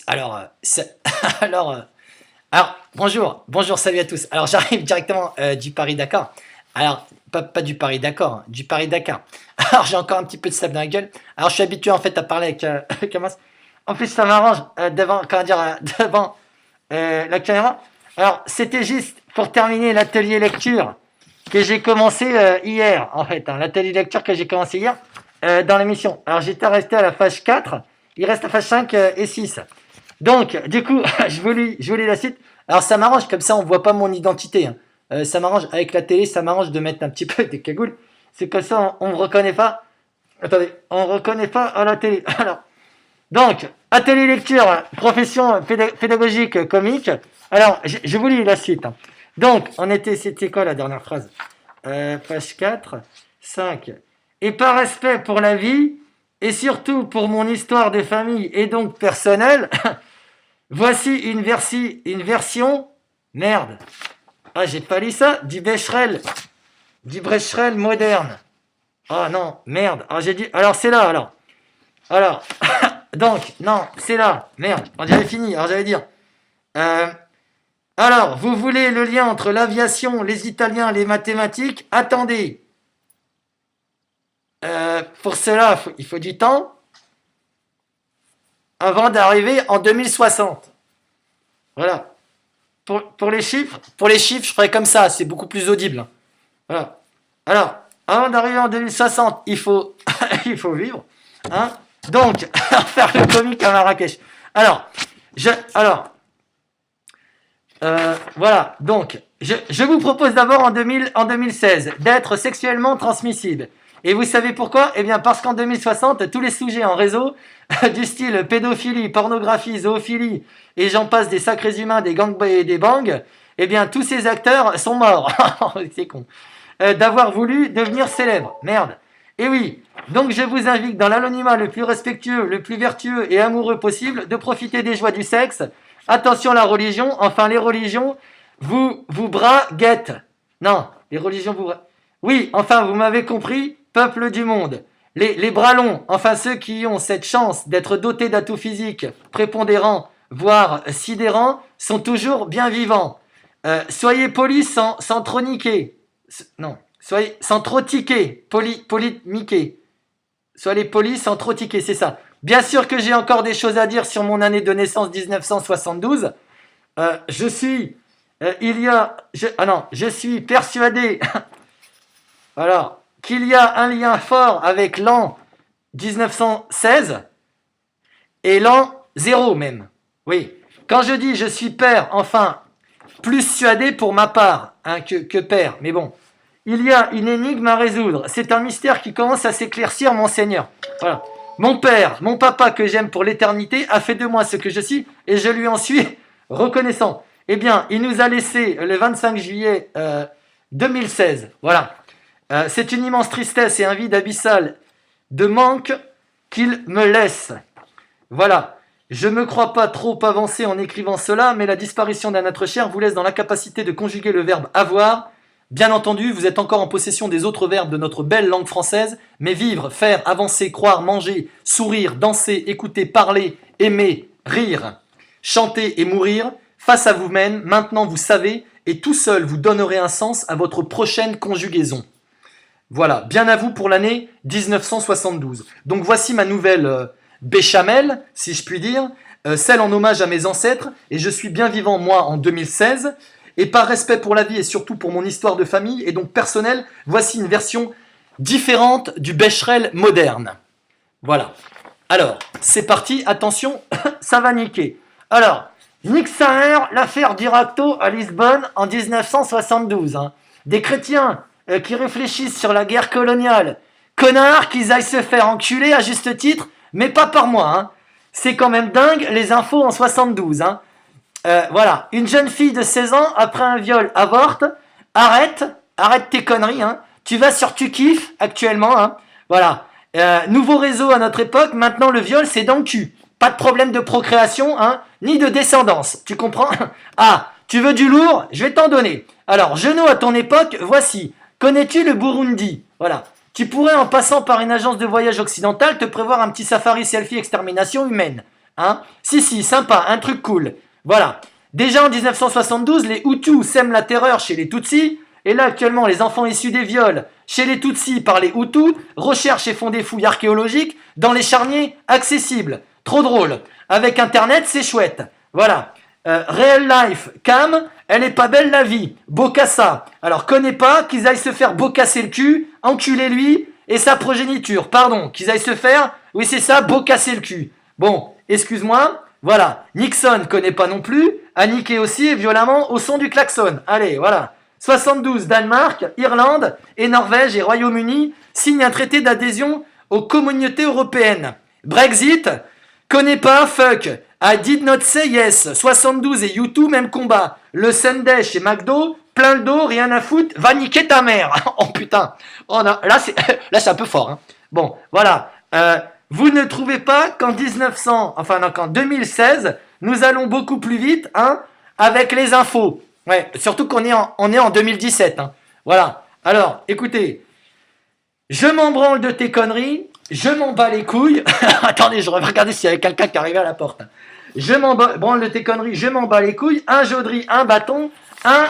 Alors, alors, bonjour, salut à tous. Alors, j'arrive directement du Paris-Dakar. Alors, pas du Paris-Dakar, hein, du Paris-Dakar. Alors, j'ai encore un petit peu de sable dans la gueule. Alors, je suis habitué en fait à parler avec comment en plus, ça m'arrange devant, comment dire, devant la caméra. Alors, c'était juste pour terminer l'atelier lecture que j'ai commencé hier, en fait. Hein, l'atelier lecture que j'ai commencé hier dans l'émission. Alors, j'étais resté à la page 4. Il reste la page 5 et 6. Donc, du coup, je voulais la suite. Alors, ça m'arrange, comme ça, on voit pas mon identité. Hein. Ça m'arrange, avec la télé, ça m'arrange de mettre un petit peu des cagoules. C'est comme ça, on me reconnaît pas. Attendez, on me reconnaît pas à la télé. Alors, donc, atelier lecture, profession pédagogique comique. Alors, je vous lis la suite. Hein. Donc, c'était quoi la dernière phrase page 4, 5. Et par respect pour la vie, et surtout pour mon histoire de famille et donc personnelle, voici une version, merde, ah j'ai pas lu ça, du Becherel moderne. Ah non, merde, ah j'ai dit, alors c'est là alors, donc, non, c'est là, merde, j'avais fini, alors j'allais dire, euh, alors, vous voulez le lien entre l'aviation, les Italiens, les mathématiques, attendez, pour cela, il faut du temps, avant d'arriver en 2060, voilà. Pour les chiffres, je ferai comme ça, c'est beaucoup plus audible. Voilà. Alors, avant d'arriver en 2060, il faut, il faut vivre. Hein. Donc, faire le comique à Marrakech. Alors, voilà. Donc, je vous propose d'abord en 2016 d'être sexuellement transmissible. Et vous savez pourquoi? Eh bien, parce qu'en 2060, tous les sujets en réseau, du style pédophilie, pornographie, zoophilie, et j'en passe des sacrés humains, des gangbangs et des bangs, eh bien, tous ces acteurs sont morts. C'est con. D'avoir voulu devenir célèbres. Merde. Et oui, donc je vous invite dans l'anonymat le plus respectueux, le plus vertueux et amoureux possible de profiter des joies du sexe. Attention à la religion, enfin les religions vous braguettent. Non, les religions vous oui, enfin vous m'avez compris, peuple du monde. Les bras longs, enfin ceux qui ont cette chance d'être dotés d'atouts physiques prépondérants, voire sidérants, sont toujours bien vivants. Soyez polis sans trop niquer. Non, soyez sans trop tiquer, polymiquer. Soyez polis sans trop tiquer, c'est ça. Bien sûr que j'ai encore des choses à dire sur mon année de naissance 1972. Je suis, je suis persuadé, alors, qu'il y a un lien fort avec l'an 1916 et l'an 0 même. Oui, quand je dis je suis père, enfin, plus suadé pour ma part hein, que père, mais bon. Il y a une énigme à résoudre. C'est un mystère qui commence à s'éclaircir, mon Seigneur. Voilà. Mon père, mon papa que j'aime pour l'éternité, a fait de moi ce que je suis et je lui en suis reconnaissant. Eh bien, il nous a laissé le 25 juillet 2016. Voilà. C'est une immense tristesse et un vide abyssal de manque qu'il me laisse. Voilà. Je ne me crois pas trop avancé en écrivant cela, mais la disparition d'un être cher vous laisse dans l'incapacité de conjuguer le verbe avoir. Bien entendu, vous êtes encore en possession des autres verbes de notre belle langue française, mais vivre, faire, avancer, croire, manger, sourire, danser, écouter, parler, aimer, rire, chanter et mourir, face à vous-même, maintenant vous savez, et tout seul vous donnerez un sens à votre prochaine conjugaison. Voilà, bien à vous pour l'année 1972. Donc voici ma nouvelle béchamel, si je puis dire, celle en hommage à mes ancêtres, et je suis bien vivant moi en 2016, et par respect pour la vie et surtout pour mon histoire de famille, et donc personnelle, voici une version différente du Becherel moderne. Voilà. Alors, c'est parti, attention, ça va niquer. Alors, nique sa mère, l'affaire Diracto à Lisbonne en 1972. Hein. Des chrétiens qui réfléchissent sur la guerre coloniale. Connards, qu'ils aillent se faire enculer à juste titre, mais pas par moi. Hein. C'est quand même dingue les infos en 72. Hein. Voilà, une jeune fille de 16 ans, après un viol, avorte. Arrête tes conneries. Hein. Tu vas sur Tu kiffes actuellement. Hein. Voilà. Nouveau réseau à notre époque, maintenant le viol c'est dans le cul. Pas de problème de procréation, hein, ni de descendance. Tu comprends? Ah, tu veux du lourd? Je vais t'en donner. Alors, genou à ton époque, voici. Connais-tu le Burundi? Voilà. Tu pourrais, en passant par une agence de voyage occidentale, te prévoir un petit safari selfie extermination humaine. Hein? Si, sympa, un truc cool. Voilà. Déjà en 1972, les Hutus sèment la terreur chez les Tutsis. Et là, actuellement, les enfants issus des viols chez les Tutsis par les Hutus recherchent et font des fouilles archéologiques dans les charniers accessibles. Trop drôle. Avec Internet, c'est chouette. Voilà. Real life, Cam, elle est pas belle la vie. Bocassa. Alors, connais pas, qu'ils aillent se faire bocasser le cul, enculer lui et sa progéniture. Pardon, qu'ils aillent se faire, oui c'est ça, bocasser le cul. Bon, excuse-moi. Voilà. Nixon connaît pas non plus, a niqué aussi et violemment au son du klaxon. Allez, voilà. 72, Danemark, Irlande et Norvège et Royaume-Uni signent un traité d'adhésion aux communautés européennes. Brexit, connais pas, fuck. I did not say yes. 72 et U2, même combat. Le Sunday chez McDo, plein le dos, rien à foutre, va niquer ta mère. Oh putain. Oh, non, là c'est un peu fort. Hein. Bon, voilà. Vous ne trouvez pas qu'en 2016, nous allons beaucoup plus vite, hein, avec les infos. Ouais, surtout qu'on est en 2017. Hein. Voilà. Alors, écoutez, je m'en branle de tes conneries, je m'en bats les couilles. Attendez, je vais regarder s'il y avait quelqu'un qui arrivait à la porte. Je m'en branle de tes conneries, je m'en bats les couilles. Un Jodri, un bâton, un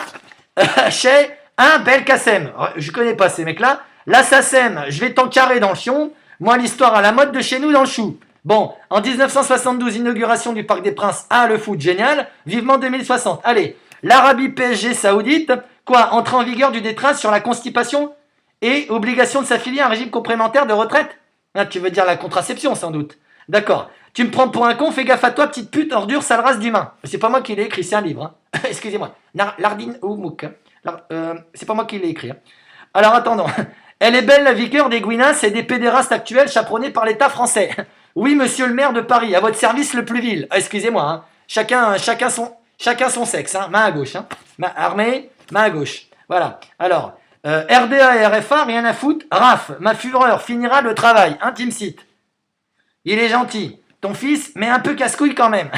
Chez, un Belkacem. Je connais pas ces mecs-là. L'Assassin, je vais t'encarrer dans le fion. Moi, l'histoire à la mode de chez nous dans le chou. Bon, en 1972, inauguration du Parc des Princes. Ah, le foot, génial. Vivement 2060. Allez. L'Arabie PSG saoudite, quoi, entrée en vigueur du décret sur la constipation et obligation de s'affilier à un régime complémentaire de retraite. Ah, tu veux dire la contraception, sans doute. D'accord. Tu me prends pour un con, fais gaffe à toi, petite pute, ordure, sale race d'humain. C'est pas moi qui l'ai écrit, c'est un livre. Hein. Excusez-moi. Lardine ou Mouk. C'est pas moi qui l'ai écrit. Hein. Alors, attendons. Elle est belle, la vigueur des Gouinas et des pédérastes actuels chaperonnés par l'État français. Oui, monsieur le maire de Paris, à votre service le plus vil. Excusez-moi. Hein. Chacun son sexe, hein. Main à gauche. Hein. Main armée, main à gauche. Voilà. Alors, RDA et RFA, rien à foutre. RAF, ma fureur finira le travail. Intime site. Il est gentil. Ton fils, mais un peu casse-couille quand même.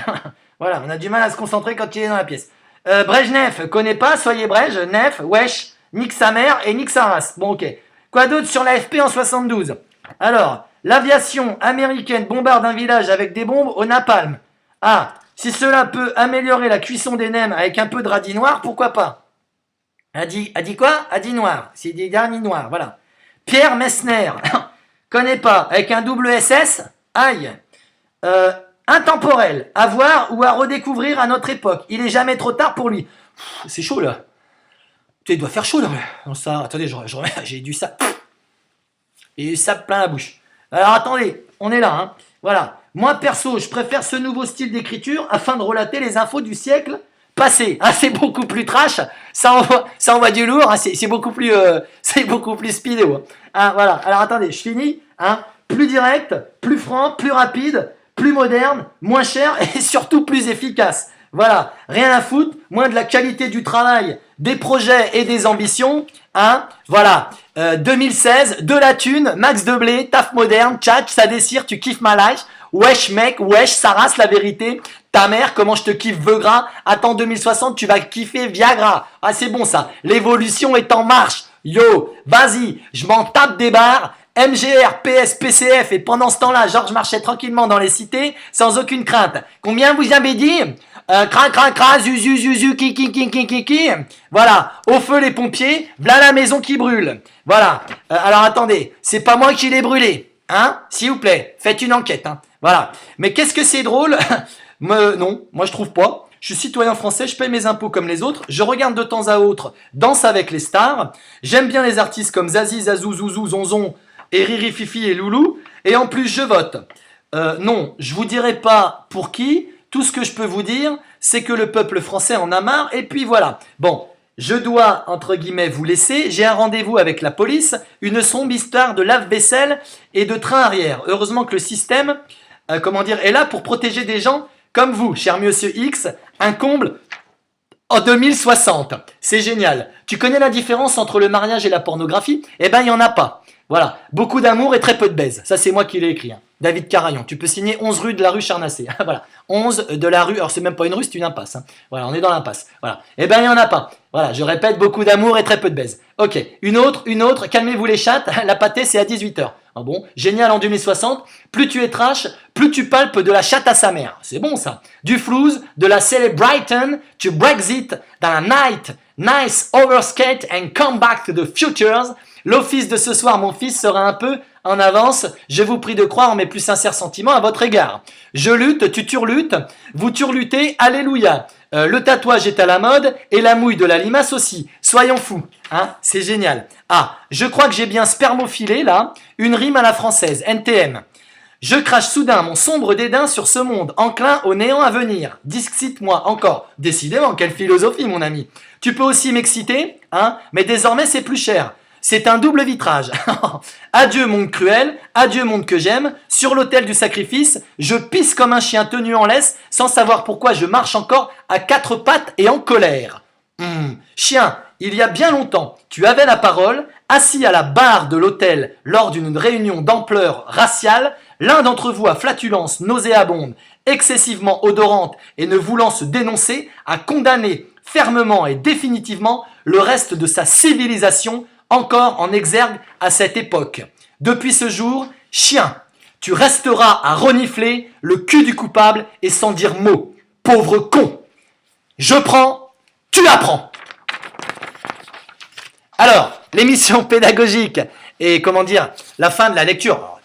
Voilà, on a du mal à se concentrer quand il est dans la pièce. Brejnev, connais pas, soyez Brej, Nef, wesh, nique sa mère et nique sa race. Bon, ok. Quoi d'autre sur l'AFP en 72? Alors, l'aviation américaine bombarde un village avec des bombes au napalm. Ah, si cela peut améliorer la cuisson des nems avec un peu de radis noir, pourquoi pas? A dit quoi? A dit noir. C'est des derniers noirs, voilà. Pierre Messner, connais pas, avec un double SS? Aïe. Intemporel, à voir ou à redécouvrir à notre époque. Il est jamais trop tard pour lui. C'est chaud là. Il doit faire chaud là. Non, ça, attendez, j'ai du sable. Et du sable plein la bouche. Alors attendez, on est là. Hein. Voilà. Moi perso, je préfère ce nouveau style d'écriture afin de relater les infos du siècle passé. Hein, c'est beaucoup plus trash. Ça envoie du lourd. Hein, c'est beaucoup plus speedo. Hein, voilà. Alors attendez, je finis. Hein. Plus direct, plus franc, plus rapide, plus moderne, moins cher et surtout plus efficace. Voilà, rien à foutre, moins de la qualité du travail, des projets et des ambitions. Hein, voilà, 2016, de la thune, max de blé, taf moderne, tchatch, ça dessire, tu kiffes ma life. Wesh mec, wesh, ça race la vérité. Ta mère, comment je te kiffe Veugras. Attends 2060, tu vas kiffer Viagra. Ah c'est bon ça, l'évolution est en marche. Yo, vas-y, je m'en tape des barres. MGR, PS, PCF et pendant ce temps-là, Georges marchait tranquillement dans les cités sans aucune crainte. Combien vous avez dit? Cra, zuzu, zuzu, ki. Voilà, au feu les pompiers, voilà la maison qui brûle. Voilà, alors attendez, c'est pas moi qui l'ai brûlé, hein? S'il vous plaît, faites une enquête, hein? Voilà, mais qu'est-ce que c'est drôle? Non, moi je trouve pas. Je suis citoyen français, je paye mes impôts comme les autres, je regarde de temps à autre Danse avec les stars, j'aime bien les artistes comme Zazie, Zazou, Zouzou, Zonzon, et Riri, Fifi et Loulou, et en plus je vote. Non, je vous dirai pas pour qui, tout ce que je peux vous dire, c'est que le peuple français en a marre, et puis voilà. Bon, je dois, entre guillemets, vous laisser, j'ai un rendez-vous avec la police, une sombre histoire de lave-vaisselle et de train arrière. Heureusement que le système, est là pour protéger des gens comme vous, cher monsieur X, un comble en 2060. C'est génial. Tu connais la différence entre le mariage et la pornographie? Eh ben, il n'y en a pas. Voilà, beaucoup d'amour et très peu de baise. Ça, c'est moi qui l'ai écrit. Hein. David Carayon. Tu peux signer 11 rue de la rue Charnacé. Voilà, 11 de la rue. Alors, c'est même pas une rue, c'est une impasse. Hein. Voilà, on est dans l'impasse. Voilà. Eh ben, il n'y en a pas. Voilà, je répète, beaucoup d'amour et très peu de baise. Ok, une autre. Calmez-vous les chattes. La pâtée, c'est à 18h. Ah bon, génial en 2060. Plus tu es trash, plus tu palpes de la chatte à sa mère. C'est bon ça. Du flouze, de la Celebrighton, tu Brexit dans la night. Nice overskate and come back to the futures. L'office de ce soir, mon fils, sera un peu en avance. Je vous prie de croire mes plus sincères sentiments à votre égard. Je lutte, tu turlutes, vous turlutez, alléluia. Le tatouage est à la mode et la mouille de la limace aussi. Soyons fous, hein, c'est génial. Ah, je crois que j'ai bien spermophilé là, une rime à la française, NTM. Je crache soudain mon sombre dédain sur ce monde, enclin au néant à venir. Discite-moi encore. Décidément, quelle philosophie, mon ami. Tu peux aussi m'exciter, hein, mais désormais c'est plus cher. C'est un double vitrage. Adieu monde cruel, adieu monde que j'aime. Sur l'autel du sacrifice, je pisse comme un chien tenu en laisse, sans savoir pourquoi je marche encore à quatre pattes et en colère. Chien, il y a bien longtemps, tu avais la parole, assis à la barre de l'hôtel lors d'une réunion d'ampleur raciale, l'un d'entre vous à flatulence nauséabonde, excessivement odorante et ne voulant se dénoncer, a condamné fermement et définitivement le reste de sa civilisation encore en exergue à cette époque. Depuis ce jour, chien, tu resteras à renifler le cul du coupable et sans dire mot. Pauvre con. Je prends, tu apprends. Alors, l'émission pédagogique et comment dire, la fin de la lecture. Alors,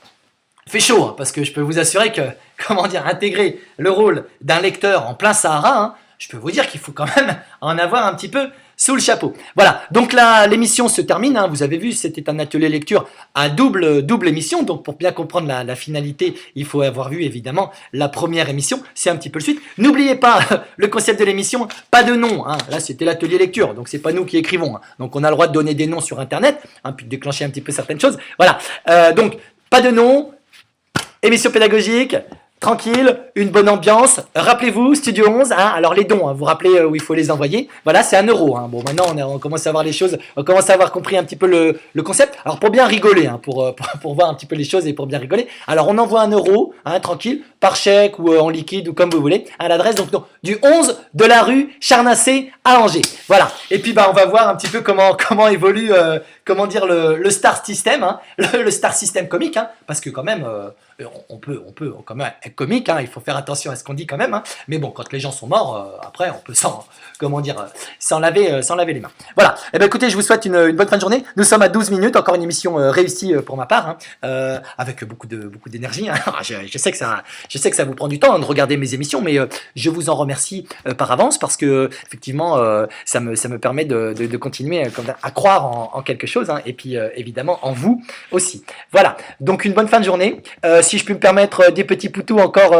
fait chaud, hein, parce que je peux vous assurer que, comment dire, intégrer le rôle d'un lecteur en plein Sahara, hein, je peux vous dire qu'il faut quand même en avoir un petit peu sous le chapeau. Voilà, donc là, l'émission se termine. Hein, vous avez vu, c'était un atelier lecture à double émission. Donc, pour bien comprendre la finalité, il faut avoir vu évidemment la première émission. C'est un petit peu le suite. N'oubliez pas le concept de l'émission, pas de nom. Hein. Là, c'était l'atelier lecture, donc c'est pas nous qui écrivons. Hein. Donc, on a le droit de donner des noms sur Internet, hein, puis de déclencher un petit peu certaines choses. Voilà, donc pas de nom, émission pédagogique. Tranquille, une bonne ambiance. Rappelez-vous, Studio 11, hein, alors les dons, hein, vous vous rappelez où il faut les envoyer. Voilà, c'est 1 euro. Hein. Bon, maintenant, on commence à voir les choses, on commence à avoir compris un petit peu le concept. Alors, pour bien rigoler, hein, pour voir un petit peu les choses et pour bien rigoler, alors on envoie 1 euro, hein, tranquille, par chèque ou en liquide ou comme vous voulez, à l'adresse donc du 11 de la rue Charnacé à Angers. Voilà. Et puis, bah, on va voir un petit peu comment évolue, comment dire, le star system, hein, le star system comique, hein, parce que quand même, on peut quand même être comique, hein, il faut faire attention à ce qu'on dit quand même, hein, mais bon, quand les gens sont morts, après on peut s'en laver les mains. Voilà, et ben écoutez, je vous souhaite une bonne fin de journée. Nous sommes à 12 minutes, encore une émission réussie pour ma part, hein, avec beaucoup d'énergie. Hein. Je sais que ça vous prend du temps, hein, de regarder mes émissions, mais je vous en remercie par avance parce que effectivement, ça me permet de continuer à croire en quelque chose, hein, et puis évidemment en vous aussi. Voilà, donc une bonne fin de journée. Si je puis me permettre des petits poutous encore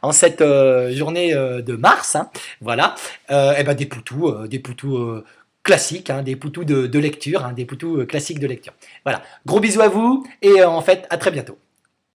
en cette journée de mars, hein, voilà, et ben des poutous classiques, hein, des poutous de lecture, hein, des poutous classiques de lecture. Voilà, gros bisous à vous et en fait à très bientôt.